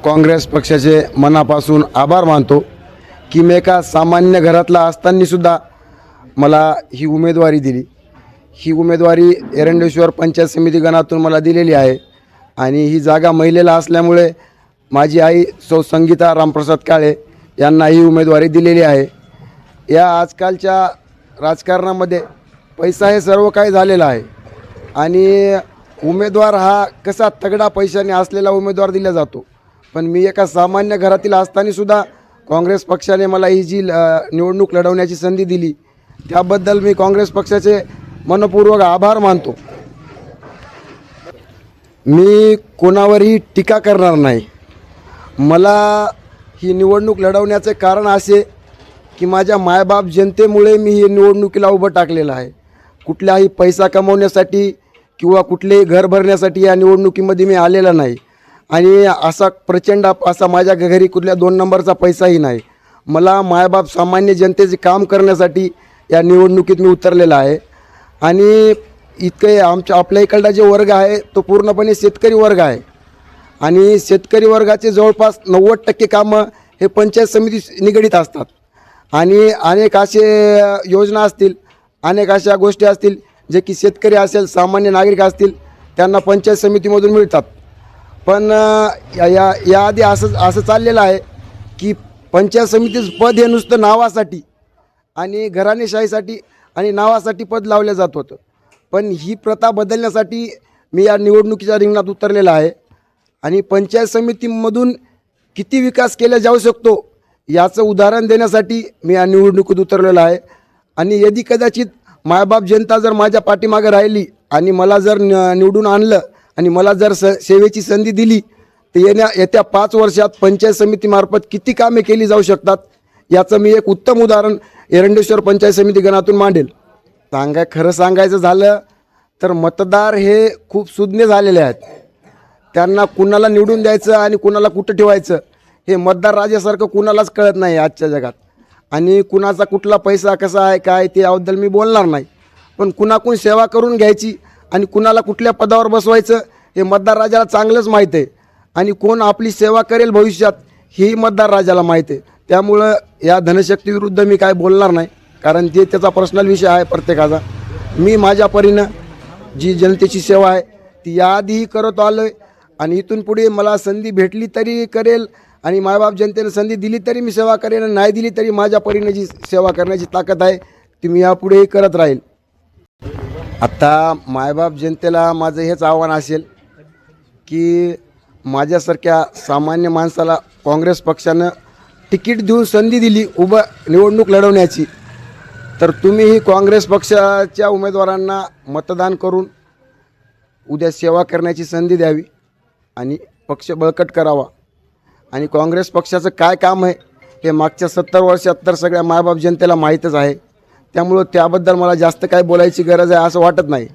काँग्रेस पक्षाचे मनापासून आभार मानतो की मी एका सामान्य घरातला असतानासुद्धा मला ही उमेदवारी दिली। ही उमेदवारी एरंडेश्वर पंचायत समिती गणातून मला दिलेली आहे आणि ही जागा महिलेला असल्यामुळे माझी आई सौ संगीता रामप्रसाद काळे यांना ही उमेदवारी दिलेली आहे। या आजकालच्या राजकारणामध्ये पैसा हे सर्व काही झालेला आहे आणि उमेदवार हा कसा तगडा पैशाने असलेला उमेदवार दिला जातो, पण मी एका सामान्य घरातील असतानासुद्धा काँग्रेस पक्षाने मला ही जी निवडणूक लढवण्याची संधी दिली त्याबद्दल मी काँग्रेस पक्षाचे मनपूर्वक आभार मानतो। मी कोणावरही टीका करणार नाही। मला ही निवडणूक लढवण्याचे कारण असे की माझ्या मायबाप जनतेमुळे मी ही निवडणुकीला उभं टाकलेलं आहे। कुठलाही पैसा कमवण्यासाठी किंवा कुठलेही घर भरण्यासाठी या निवडणुकीमध्ये मी आलेला नाही आणि असा प्रचंड असा माझ्या घरी कुठल्या 2 नंबरचा पैसाही नाही। मला मायबाप सामान्य जनतेचे काम करण्यासाठी या निवडणुकीत मी उतरलेला आहे आणि इतके आपल्या इकडला जो वर्ग आहे तो पूर्णपणे शेतकरी वर्ग आहे आणि शेतकरी वर्गाचे जवळपास 90% कामं हे पंचायत समिती निगडीत असतात आणि अनेक असे योजना असतील, अनेक अशा गोष्टी असतील जे की शेतकरी असेल, सामान्य नागरिक असतील त्यांना पंचायत समितीमधून मिळतात। पण याआधी असं चाललेलं आहे की पंचायत समितीचं पद हे नुसतं नावासाठी आणि घराणेशाहीसाठी आणि नावासाठी पद लावलं जात होतं, पण ही प्रथा बदलण्यासाठी मी या निवडणुकीच्या रिंगणात उतरलेला आहे आणि पंचायत समितीमधून किती विकास केला जाऊ शकतो याचं उदाहरण देण्यासाठी मी या निवडणुकीत उतरलेला आहे। आणि यदि कदाचित मायबाप जनता जर माझ्या पाठीमागे राहिली आणि मला जर निवडून आणलं आणि मला जर सेवेची संधी दिली तर येत्या 5 वर्षात पंचायत समितीमार्फत किती कामे केली जाऊ शकतात याचं मी एक उत्तम उदाहरण एरंडेश्वर पंचायत समिती गणातून मांडेल। खरं सांगायचं झालं तर मतदार हे खूप सुज्ञ झालेले आहेत। त्यांना कुणाला निवडून द्यायचं आणि कुणाला कुठं ठेवायचं हे मतदार राजासारखं कुणालाच कळत नाही आजच्या जगात आणि कुणाचा कुठला पैसा कसा आहे काय ते याबद्दल मी बोलणार नाही, पण कुणाकून सेवा करून घ्यायची आणि कुणाला कुठल्या पदावर बसवायचं हे मतदार राजाला चांगलंच माहीत आहे आणि कोण आपली सेवा करेल भविष्यात हेही मतदार राजाला माहीत आहे। त्यामुळं या धनशक्तीविरुद्ध मी काय बोलणार नाही, कारण ते त्याचा पर्सनल विषय आहे प्रत्येकाचा। मी माझ्या परीनं जी जनतेची सेवा आहे ती याआधीही करत आलो आहे आणि इथून पुढे मला संधी भेटली तरी करेल आणि मायबाप जनतेने संधी दिली तरी मी सेवा करेन, नाही दिली तरी माझ्या परीने जी सेवा करण्याची ताकद आहे ती मी यापुढेही करत राहील। आता मायबाप जनतेला माझं हेच आव्हान असेल की माझ्यासारख्या सामान्य माणसाला काँग्रेस पक्षानं तिकीट देऊन संधी दिली निवडणूक लढवण्याची, तर तुम्हीही काँग्रेस पक्षाच्या उमेदवारांना मतदान करून उद्या सेवा करण्याची संधी द्यावी आणि पक्ष बळकट करावा। आणि काँग्रेस पक्षाचं काय काम आहे हे मागच्या 70 वर्षात तर सगळ्या मायबाप जनतेला माहीतच आहे, त्यामुळं त्याबद्दल मला जास्त काय बोलायची गरज आहे असं वाटत नाही।